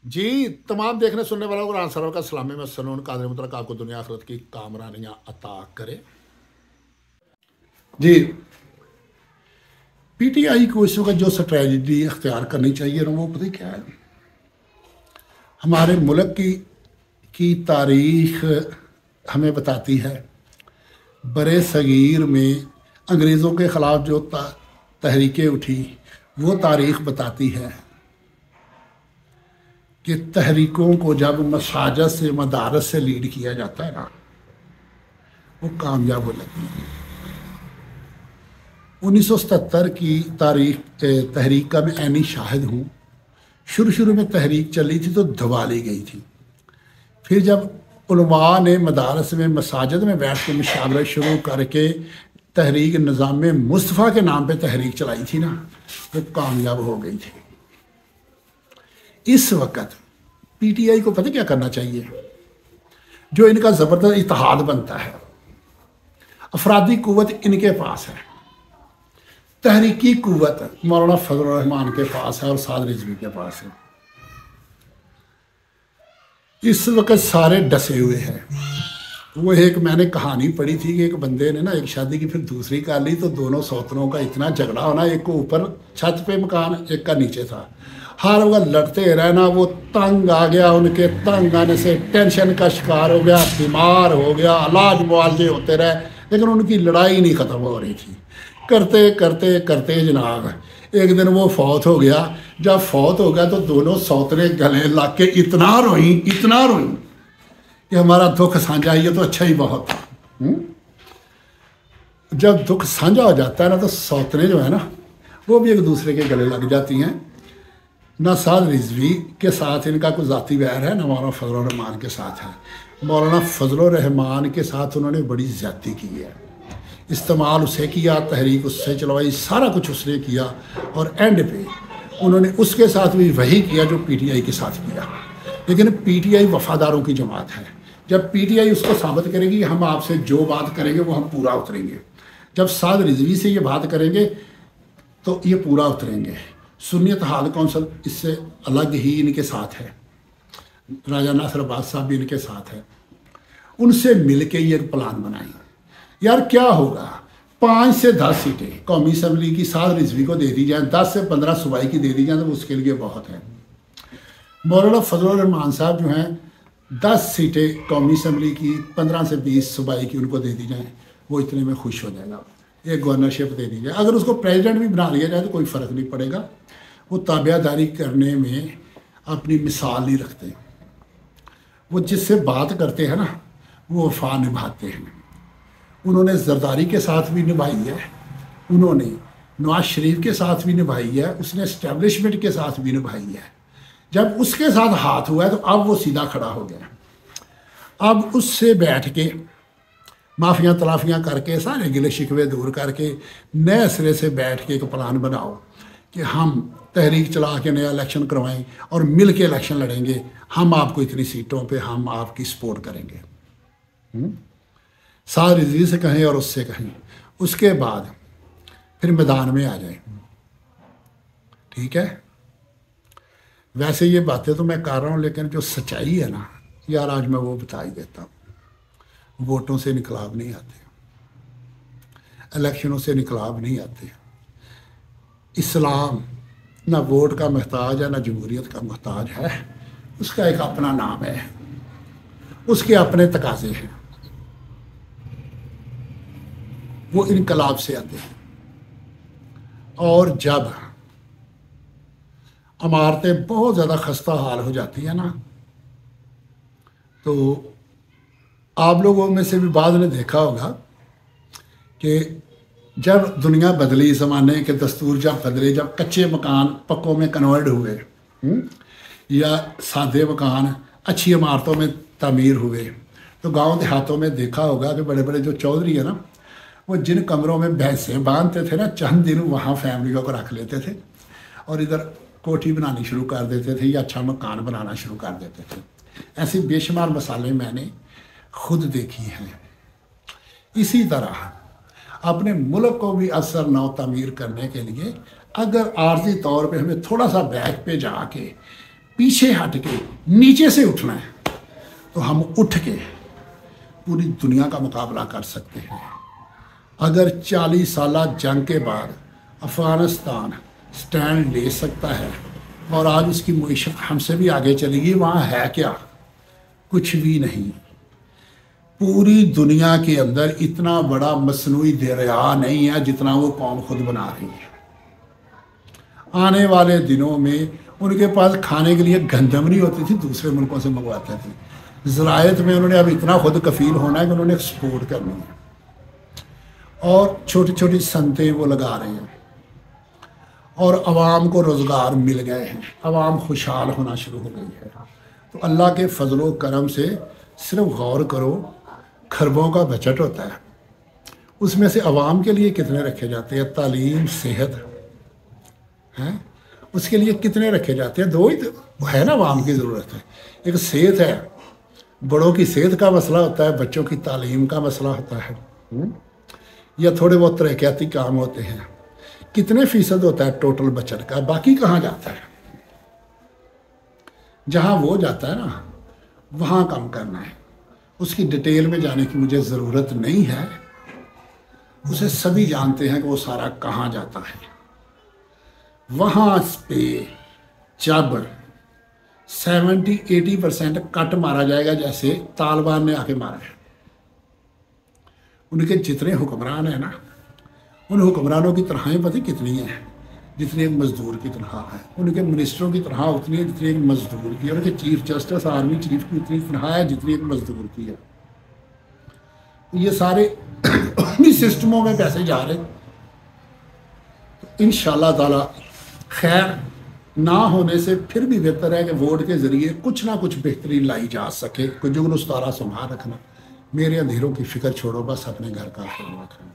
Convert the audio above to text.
जी, तमाम देखने सुनने वालों को कुरान सरवर का सलामी में सनून कादर मुतलक आपको दुनिया आखिरत की कामरानियाँ अता करे। जी, पीटीआई को इस वक्त जो स्ट्रेटजी अख्तियार करनी चाहिए ना, वो पता ही क्या है। हमारे मुल्क की तारीख हमें बताती है, बरे सगीर में अंग्रेज़ों के ख़िलाफ़ जो तहरीकें उठी, वो तारीख बताती है कि तहरीकों को जब मसाजिद से मदारस से लीड किया जाता है ना, वो कामयाब हो जाती है। 1977 की तहरीक का मैं ऐनी शाहिद हूँ। शुरू में तहरीक चली थी तो दबा ली गई थी। फिर जब उलमा ने मदारस में मसाजिद में बैठ के मुशावरत शुरू करके तहरीक निज़ाम मुस्तफ़ा के नाम पे तहरीक चलाई थी ना, वो कामयाब हो गई थी। इस वक्त पीटीआई को पता क्या करना चाहिए, जो इनका ज़बरदस्त इत्तेहाद बनता है, अफरादी कुव्वत इनके पास है, तहरीकी कुव्वत मौलाना फजल रहमान के पास है और साद रिजवी के पास है। इस वक्त सारे डसे हुए हैं। वो एक मैंने कहानी पढ़ी थी कि एक बंदे ने ना एक शादी की फिर दूसरी कर ली, तो दोनों सौतनों का इतना झगड़ा होना, एक को ऊपर छत पे मकान, एक का नीचे था। हर वक्त लड़ते रहना, वो तंग आ गया, उनके तंग आने से टेंशन का शिकार हो गया, बीमार हो गया, इलाज मुआवजे होते रहे, लेकिन उनकी लड़ाई नहीं ख़त्म हो रही थी। करते करते करते जनाब एक दिन वो फौत हो गया। जब फौत हो गया तो दोनों सौतरे गले लग के इतना रोई कि हमारा दुख साझा ये तो अच्छा ही बहुत था। जब दुख साझा हो जाता है ना, तो सौतरे जो है ना, वो भी एक दूसरे के गले लग जाती हैं। ना साद रिजवी के साथ इनका कोई ज़ाती वैर है, ना मौलाना फजल रहमान के साथ है। मौलाना फजल रहमान के साथ उन्होंने बड़ी ज़्यादती की है। इस्तेमाल उसे किया, तहरीक उससे चलवाई, सारा कुछ उसने किया, और एंड पे उन्होंने उसके साथ भी वही किया जो पीटीआई के साथ किया। लेकिन पीटीआई वफादारों की जमात है। जब पीटीआई उसको साबित करेगी हम आपसे जो बात करेंगे वो हम पूरा उतरेंगे, जब साद रिजवी से ये बात करेंगे तो ये पूरा उतरेंगे। सुन्नियत हाल कौंसल इससे अलग ही इनके साथ है, राजा नासिर अब्बास साहब भी इनके साथ है। उनसे मिल के ये प्लान बनाएंगे। यार क्या होगा, 5 से 10 सीटें कौमी असम्बली की साद रिजवी को दे दी जाए, 10 से 15 सूबाई की दे दी जाए, तो उसके लिए बहुत है। मौलाना फजल रहमान साहब जो हैं, 10 सीटें कौमी असम्बली की, 15 से 20 सूबाई की उनको दे दी जाए, वो इतने में खुश हो जाएगा। एक गवर्नरशिप दे दी जाए, अगर उसको प्रेसिडेंट भी बना लिया जाए तो कोई फ़र्क नहीं पड़ेगा। वो ताबियादारी करने में अपनी मिसाल नहीं रखते। वो जिससे बात करते हैं ना, वो वफा निभाते हैं। उन्होंने जरदारी के साथ भी निभाई है, उन्होंने नवाज शरीफ के साथ भी निभाई है, उसने इस्टेब्लिशमेंट के साथ भी निभाई है। जब उसके साथ हाथ हुआ है तो अब वो सीधा खड़ा हो गया। अब उससे बैठ के माफ़ियाँ तलाफियाँ करके सारे गिले शिकवे दूर करके नए सिरे से बैठ के एक प्लान बनाओ कि हम तहरीक चला के नया इलेक्शन करवाएं और मिल के इलेक्शन लड़ेंगे, हम आपको इतनी सीटों पे हम आपकी सपोर्ट करेंगे। साद रिजवी से कहें और उससे कहें, उसके बाद फिर मैदान में आ जाए। ठीक है, वैसे ये बातें तो मैं कर रहा हूँ, लेकिन जो सच्चाई है ना यार, आज मैं वो बता ही देता हूँ। वोटों से इनकलाब नहीं आते, इलेक्शनों से इनकलाब नहीं आते। इस्लाम ना वोट का मोहताज है, ना जमहूरियत का मोहताज है। उसका एक अपना नाम है, उसके अपने तकाजे हैं, वो इनकलाब से आते हैं। और जब इमारतें बहुत ज़्यादा खस्ता हाल हो जाती है ना, तो आप लोगों में से भी बाद ने देखा होगा कि जब दुनिया बदली, ज़माने के दस्तूर जब बदले, जब कच्चे मकान पक्कों में कन्वर्ट हुए, या सादे मकान अच्छी इमारतों में तामीर हुए, तो गांव देहातों में देखा होगा कि बड़े बड़े जो चौधरी है ना, वो जिन कमरों में भैंसें बांधते थे ना, चंद दिन वहाँ फैमिलियों को रख लेते थे और इधर कोठी बनानी शुरू कर देते थे या अच्छा मकान बनाना शुरू कर देते थे। ऐसी बेशुमार मसाले मैंने खुद देखी हैं। इसी तरह अपने मुल्क को भी असर नौ तामीर करने के लिए अगर आर्जी तौर पे हमें थोड़ा सा बैक पे जाके پیچھے ہٹ کے نیچے سے اٹھنا ہے تو ہم اٹھ کے پوری دنیا کا مقابلہ کر سکتے ہیں۔ اگر 40 سالہ جنگ کے بعد افغانستان سٹینڈ لے سکتا ہے اور آج اس کی معیشت ہم سے بھی آگے چلے گی، وہاں ہے کیا؟ کچھ بھی نہیں۔ پوری دنیا کے اندر اتنا بڑا مصنوعی دریا نہیں ہے جتنا وہ قوم خود بنا رہی ہے۔ آنے والے دنوں میں ان کے پاس کھانے کے لیے گندم نہیں ہوتی تھی، دوسرے ملکوں سے منگواتے تھے۔ زراعت میں انہوں نے اب اتنا خود کفیل ہونا ہے کہ انہوں نے ایکسپورٹ کرنی ہے، اور چھوٹی چھوٹی صنعتیں وہ لگا رہے ہیں، اور عوام کو روزگار مل گئے ہیں، عوام خوشحال ہونا شروع ہو گئی ہے۔ تو اللہ کے فضل و کرم سے صرف غور کرو، کھربوں کا بجٹ ہوتا ہے، اس میں سے عوام کے لیے کتنے رکھے جاتے ہیں؟ تعلیم، صحت ہیں، اس کے لیے کتنے رکھے جاتے ہیں؟ 2 ہی تو ہے نا عوام کی ضرورت ہے۔ ایک صحت ہے، بڑوں کی صحت کا مسئلہ ہوتا ہے، بچوں کی تعلیم کا مسئلہ ہوتا ہے، یا تھوڑے بہت ترقیاتی کام ہوتے ہیں۔ کتنے فیصد ہوتا ہے ٹوٹل بجٹ کا؟ باقی کہاں جاتا ہے؟ جہاں وہ جاتا ہے نا، وہاں کام کرنا ہے۔ اس کی ڈیٹیل میں جانے کی مجھے ضرورت نہیں ہے، اسے سبھی جانتے ہیں کہ وہ سارا کہاں جاتا ہے۔ وہاں پہ جب 70-80% کٹ مارا جائے گا، جیسے طالبان نے آ کے مارا ہے، ان کے جتنے حکمران ہیں نا، ان حکمرانوں کی تنخواہیں پتہ کتنی ہیں؟ جتنی ایک مزدور کی تنخواہ ہے۔ ان کے منسٹروں کی تنخواہ اتنی ہے جتنی ایک مزدور کی ہے۔ ان کے چیف جسٹس، آرمی چیف کی اتنی تنخواہ ہے جتنی ایک مزدور کی ہے۔ یہ سارے انہی سسٹموں میں پیسے جا رہے ہیں۔ انشاءاللہ تعالی خیر نہ ہونے سے پھر بھی بہتر ہے کہ ووٹ کے ذریعے کچھ نہ کچھ بہتری لائی جا سکے۔ کوئی جگن استارا سنبھال رکھنا، میرے اندھیروں کی فکر چھوڑو، بس اپنے گھر کا خیال رکھنا۔